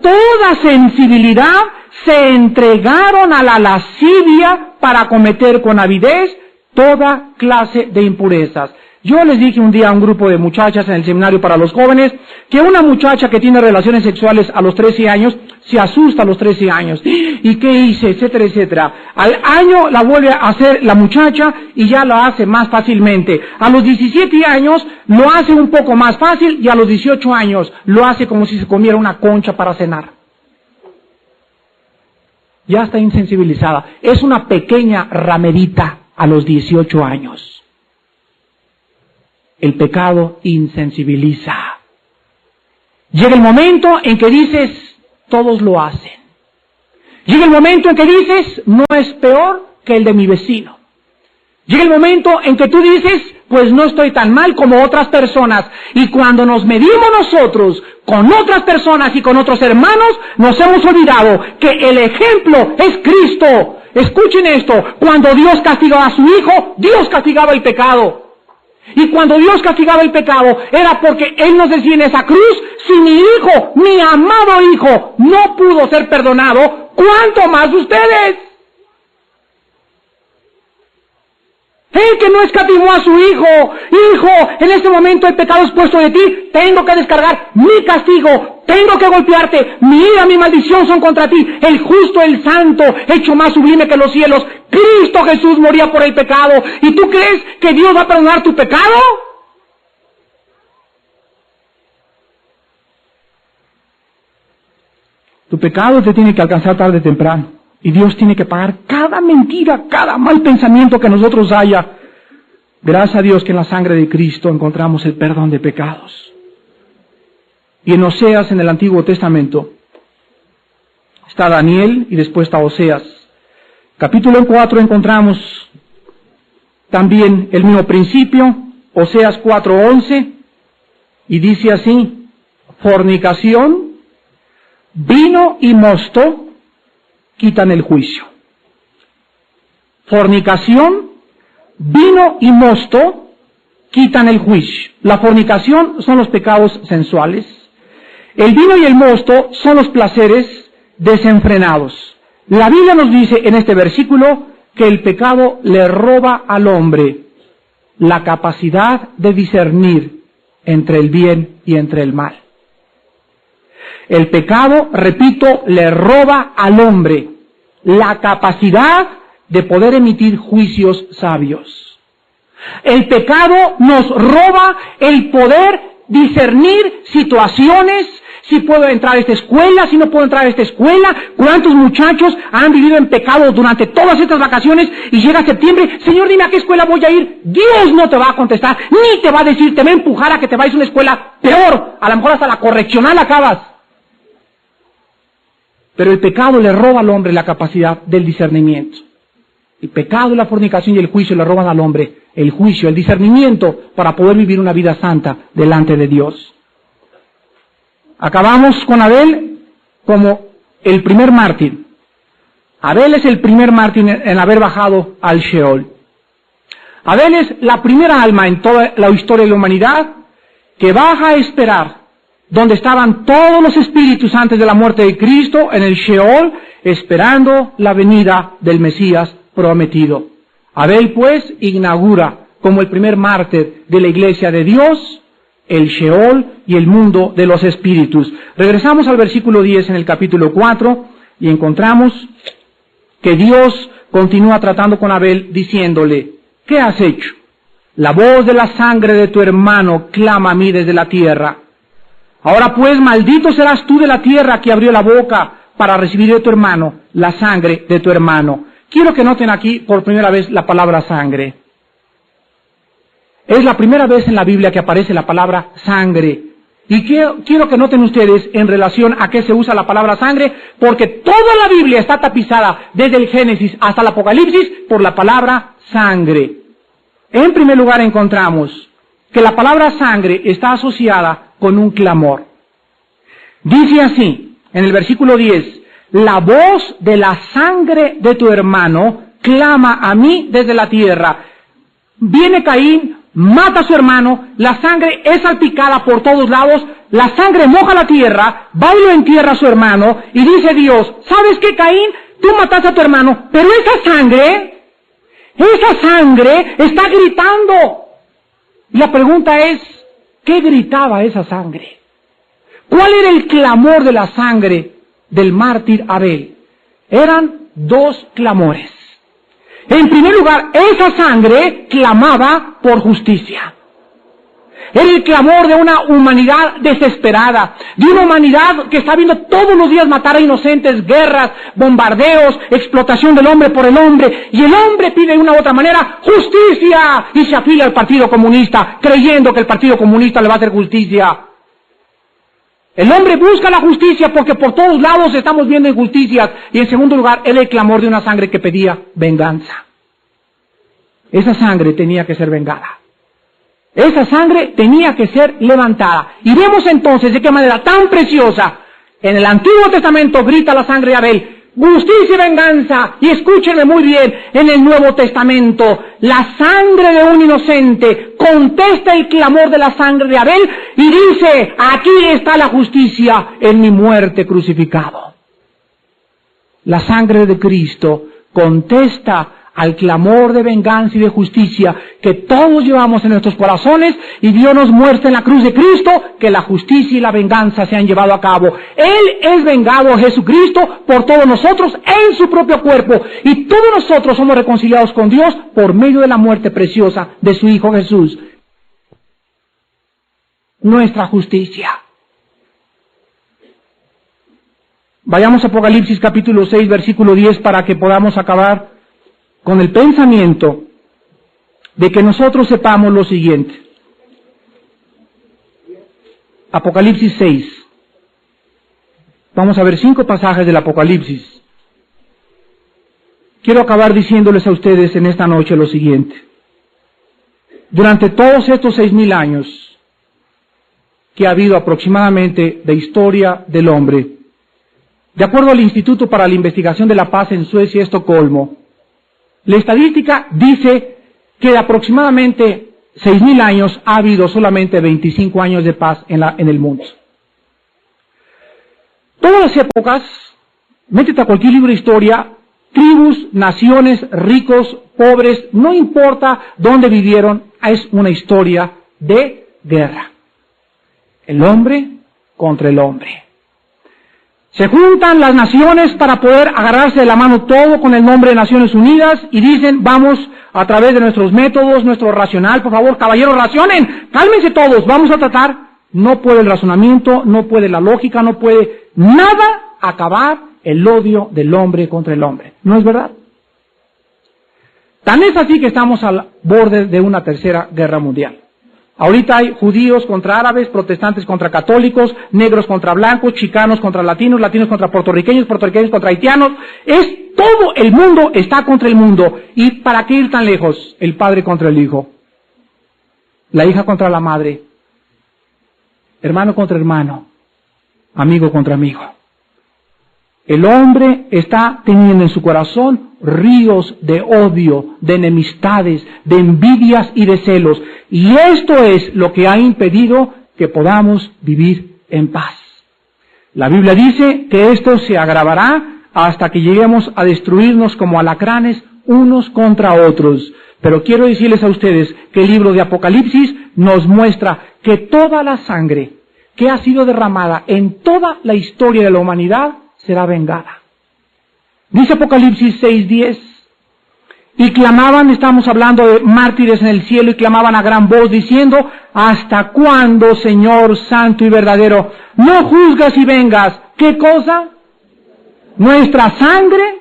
Toda sensibilidad, se entregaron a la lascivia para cometer con avidez toda clase de impurezas. Yo les dije un día a un grupo de muchachas en el seminario para los jóvenes que una muchacha que tiene relaciones sexuales a los 13 años se asusta a los 13 años. ¿Y qué hice? Etcétera, etcétera. Al año la vuelve a hacer la muchacha y ya lo hace más fácilmente. A los 17 años lo hace un poco más fácil y a los 18 años lo hace como si se comiera una concha para cenar. Ya está insensibilizada. Es una pequeña ramerita a los 18 años. El pecado insensibiliza. Llega el momento en que dices, todos lo hacen. Llega el momento en que dices, no es peor que el de mi vecino. Llega el momento en que tú dices, pues no estoy tan mal como otras personas. Y cuando nos medimos nosotros con otras personas y con otros hermanos, nos hemos olvidado que el ejemplo es Cristo. Escuchen esto, cuando Dios castigaba a su Hijo, Dios castigaba el pecado. Y cuando Dios castigaba el pecado, era porque Él nos decía en esa cruz, si mi hijo, mi amado hijo, no pudo ser perdonado, ¿cuánto más ustedes? El que no escatimó a su hijo, en este momento el pecado es puesto de ti, tengo que descargar mi castigo, tengo que golpearte, mi ira, mi maldición son contra ti, el justo, el santo, hecho más sublime que los cielos, Cristo Jesús moría por el pecado, ¿y tú crees que Dios va a perdonar tu pecado? Tu pecado te tiene que alcanzar tarde o temprano. Y Dios tiene que pagar cada mentira, cada mal pensamiento que nosotros haya. Gracias a Dios que en la sangre de Cristo encontramos el perdón de pecados. Y en Oseas, en el Antiguo Testamento, está Daniel y después está Oseas. Capítulo 4 encontramos también el mismo principio, Oseas 4:11, y dice así, fornicación, vino y mosto, quitan el juicio. Fornicación, vino y mosto, quitan el juicio. La fornicación son los pecados sensuales. El vino y el mosto son los placeres desenfrenados. La Biblia nos dice en este versículo que el pecado le roba al hombre la capacidad de discernir entre el bien y entre el mal. El pecado, repito, le roba al hombre la capacidad de poder emitir juicios sabios. El pecado nos roba el poder discernir situaciones, si puedo entrar a esta escuela, si no puedo entrar a esta escuela. ¿Cuántos muchachos han vivido en pecado durante todas estas vacaciones y llega septiembre? Señor, dime a qué escuela voy a ir. Dios no te va a contestar, ni te va a decir, te va a empujar a que te vayas a una escuela peor. A lo mejor hasta la correccional acabas. Pero el pecado le roba al hombre la capacidad del discernimiento. El pecado, la fornicación y el juicio le roban al hombre el juicio, el discernimiento para poder vivir una vida santa delante de Dios. Acabamos con Abel como el primer mártir. Abel es el primer mártir en haber bajado al Sheol. Abel es la primera alma en toda la historia de la humanidad que baja a esperar donde estaban todos los espíritus antes de la muerte de Cristo, en el Sheol, esperando la venida del Mesías prometido. Abel, pues, inaugura como el primer mártir de la iglesia de Dios, el Sheol y el mundo de los espíritus. Regresamos al versículo 10 en el capítulo 4 y encontramos que Dios continúa tratando con Abel diciéndole, ¿qué has hecho? La voz de la sangre de tu hermano clama a mí desde la tierra. Ahora pues, maldito serás tú de la tierra que abrió la boca para recibir de tu hermano la sangre de tu hermano. Quiero que noten aquí por primera vez la palabra sangre. Es la primera vez en la Biblia que aparece la palabra sangre. Y quiero que noten ustedes en relación a qué se usa la palabra sangre, porque toda la Biblia está tapizada desde el Génesis hasta el Apocalipsis por la palabra sangre. En primer lugar encontramos que la palabra sangre está asociada con un clamor. Dice así, en el versículo 10, la voz de la sangre de tu hermano clama a mí desde la tierra. Viene Caín, mata a su hermano, la sangre es salpicada por todos lados, la sangre moja la tierra, va y lo entierra a su hermano, y dice Dios, ¿sabes qué, Caín? Tú mataste a tu hermano, pero esa sangre está gritando. Y la pregunta es, ¿qué gritaba esa sangre? ¿Cuál era el clamor de la sangre del mártir Abel? Eran dos clamores. En primer lugar, esa sangre clamaba por justicia. Era el clamor de una humanidad desesperada, de una humanidad que está viendo todos los días matar a inocentes, guerras, bombardeos, explotación del hombre por el hombre, y el hombre pide de una u otra manera justicia, y se afilia al Partido Comunista, creyendo que el Partido Comunista le va a hacer justicia. El hombre busca la justicia porque por todos lados estamos viendo injusticias, y en segundo lugar, era el clamor de una sangre que pedía venganza. Esa sangre tenía que ser vengada. Esa sangre tenía que ser levantada. Y vemos entonces de qué manera tan preciosa en el Antiguo Testamento grita la sangre de Abel, justicia y venganza. Y escúchenme muy bien, en el Nuevo Testamento, la sangre de un inocente contesta el clamor de la sangre de Abel y dice, aquí está la justicia en mi muerte crucificado. La sangre de Cristo contesta al clamor de venganza y de justicia que todos llevamos en nuestros corazones, y Dios nos muestra en la cruz de Cristo que la justicia y la venganza se han llevado a cabo. Él es vengado, Jesucristo, por todos nosotros en su propio cuerpo, y todos nosotros somos reconciliados con Dios por medio de la muerte preciosa de su Hijo Jesús. Nuestra justicia. Vayamos a Apocalipsis capítulo 6, versículo 10, para que podamos acabar con el pensamiento de que nosotros sepamos lo siguiente. Apocalipsis 6. Vamos a ver 5 pasajes del Apocalipsis. Quiero acabar diciéndoles a ustedes en esta noche lo siguiente. Durante todos estos 6,000 años que ha habido aproximadamente de historia del hombre, de acuerdo al Instituto para la Investigación de la Paz en Suecia, Estocolmo, la estadística dice que de aproximadamente 6,000 años ha habido solamente 25 años de paz en el mundo. Todas las épocas, métete a cualquier libro de historia, tribus, naciones, ricos, pobres, no importa dónde vivieron, es una historia de guerra. El hombre contra el hombre. Se juntan las naciones para poder agarrarse de la mano todo con el nombre de Naciones Unidas y dicen, vamos a través de nuestros métodos, nuestro racional, por favor, caballeros, racionen, cálmense todos, vamos a tratar. No puede el razonamiento, no puede la lógica, no puede nada acabar el odio del hombre contra el hombre. ¿No es verdad? Tan es así que estamos al borde de una tercera guerra mundial. Ahorita hay judíos contra árabes, protestantes contra católicos, negros contra blancos, chicanos contra latinos, latinos contra puertorriqueños, puertorriqueños contra haitianos. Todo el mundo está contra el mundo. ¿Y para qué ir tan lejos? El padre contra el hijo, la hija contra la madre, hermano contra hermano, amigo contra amigo. El hombre está teniendo en su corazón ríos de odio, de enemistades, de envidias y de celos. Y esto es lo que ha impedido que podamos vivir en paz. La Biblia dice que esto se agravará hasta que lleguemos a destruirnos como alacranes unos contra otros. Pero quiero decirles a ustedes que el libro de Apocalipsis nos muestra que toda la sangre que ha sido derramada en toda la historia de la humanidad será vengada. Dice Apocalipsis 6:10, y clamaban, estamos hablando de mártires en el cielo, y clamaban a gran voz diciendo, ¿hasta cuándo, Señor santo y verdadero, no juzgas y vengas? ¿Qué cosa? Nuestra sangre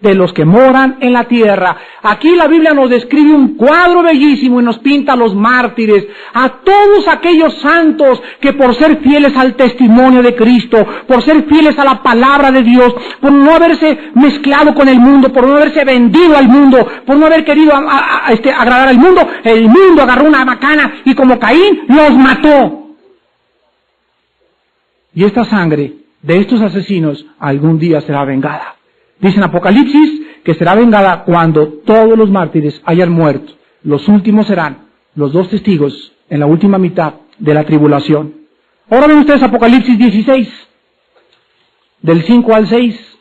de los que moran en la tierra. Aquí la Biblia nos describe un cuadro bellísimo y nos pinta a los mártires, a todos aquellos santos que por ser fieles al testimonio de Cristo, por ser fieles a la palabra de Dios, por no haberse mezclado con el mundo, por no haberse vendido al mundo, por no haber querido agradar al mundo, el mundo agarró una macana y como Caín los mató. Y esta sangre de estos asesinos algún día será vengada. Dice en Apocalipsis que será vengada cuando todos los mártires hayan muerto. Los últimos serán los 2 testigos en la última mitad de la tribulación. Ahora ven ustedes Apocalipsis 16, del 5 al 6.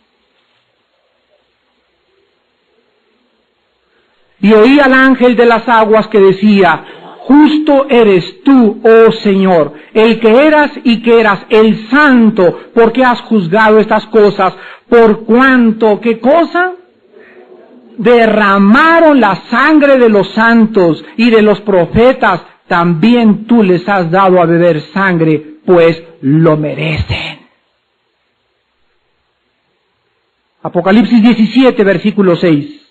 Y oí al ángel de las aguas que decía, justo eres tú, oh Señor, el que eras y que eras, el santo, porque has juzgado estas cosas, por cuanto, ¿qué cosa? Derramaron la sangre de los santos y de los profetas también tú les has dado a beber sangre, pues lo merecen. Apocalipsis 17, versículo 6.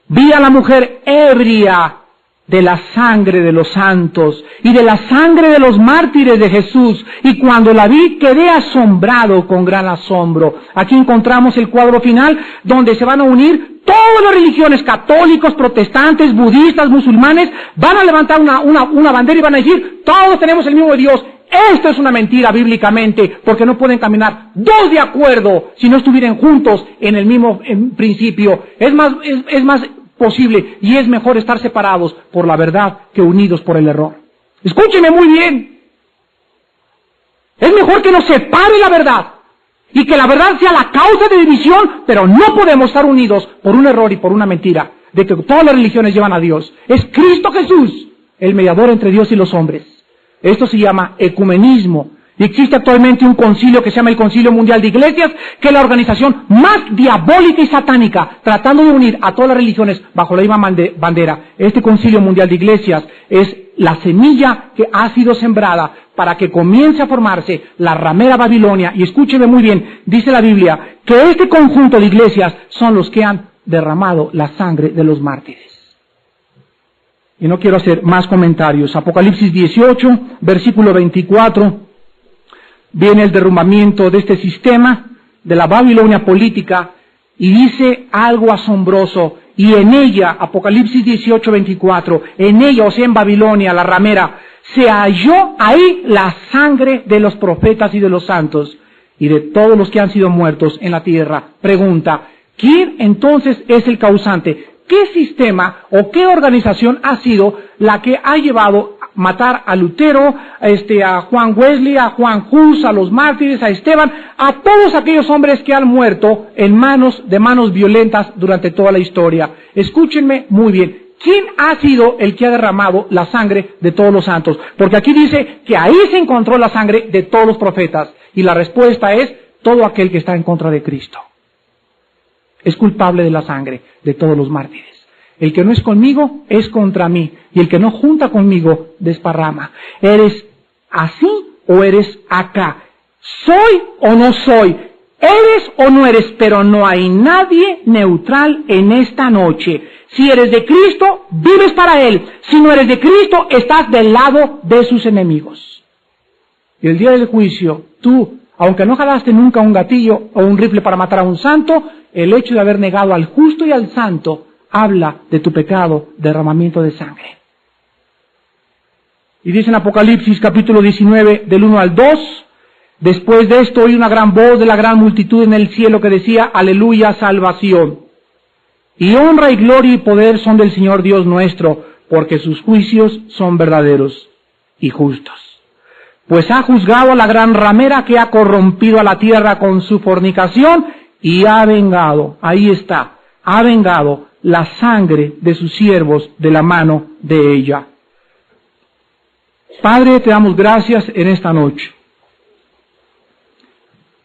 Vi a la mujer ebria de la sangre de los santos y de la sangre de los mártires de Jesús, y cuando la vi quedé asombrado con gran asombro. Aquí encontramos el cuadro final donde se van a unir todas las religiones, católicos, protestantes, budistas, musulmanes, van a levantar una bandera y van a decir, todos tenemos el mismo Dios. Esto es una mentira bíblicamente, porque no pueden caminar dos de acuerdo si no estuvieran juntos en el mismo principio. Es más posible y es mejor estar separados por la verdad que unidos por el error. Escúcheme muy bien. Es mejor que nos separe la verdad y que la verdad sea la causa de división, pero no podemos estar unidos por un error y por una mentira de que todas las religiones llevan a Dios. Es Cristo Jesús, el mediador entre Dios y los hombres. Esto se llama ecumenismo. Y existe actualmente un concilio que se llama el Concilio Mundial de Iglesias, que es la organización más diabólica y satánica, tratando de unir a todas las religiones bajo la misma bandera. Este Concilio Mundial de Iglesias es la semilla que ha sido sembrada para que comience a formarse la ramera Babilonia. Y escúcheme muy bien, dice la Biblia, que este conjunto de iglesias son los que han derramado la sangre de los mártires. Y no quiero hacer más comentarios. Apocalipsis 18, versículo 24. Viene el derrumbamiento de este sistema, de la Babilonia política, y dice algo asombroso. Y en ella, Apocalipsis 18, 24, en ella, o sea, en Babilonia, la ramera, se halló ahí la sangre de los profetas y de los santos, y de todos los que han sido muertos en la tierra. Pregunta, ¿quién entonces es el causante? ¿Qué sistema o qué organización ha sido la que ha llevado a matar a Lutero, a Juan Wesley, a Juan Hus, a los mártires, a Esteban, a todos aquellos hombres que han muerto de manos violentas durante toda la historia? Escúchenme muy bien. ¿Quién ha sido el que ha derramado la sangre de todos los santos? Porque aquí dice que ahí se encontró la sangre de todos los profetas. Y la respuesta es todo aquel que está en contra de Cristo. Es culpable de la sangre de todos los mártires. El que no es conmigo es contra mí, y el que no junta conmigo desparrama. ¿Eres así o eres acá? ¿Soy o no soy? ¿Eres o no eres? Pero no hay nadie neutral en esta noche. Si eres de Cristo, vives para Él. Si no eres de Cristo, estás del lado de sus enemigos. Y el día del juicio, tú, aunque no jalaste nunca un gatillo o un rifle para matar a un santo, el hecho de haber negado al justo y al santo habla de tu pecado, derramamiento de sangre. Y dice en Apocalipsis capítulo 19, del 1 al 2, después de esto oí una gran voz de la gran multitud en el cielo que decía, aleluya, salvación. Y honra y gloria y poder son del Señor Dios nuestro, porque sus juicios son verdaderos y justos. Pues ha juzgado a la gran ramera que ha corrompido a la tierra con su fornicación y ha vengado, ahí está, ha vengado la sangre de sus siervos de la mano de ella. Padre, te damos gracias en esta noche,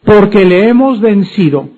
porque le hemos vencido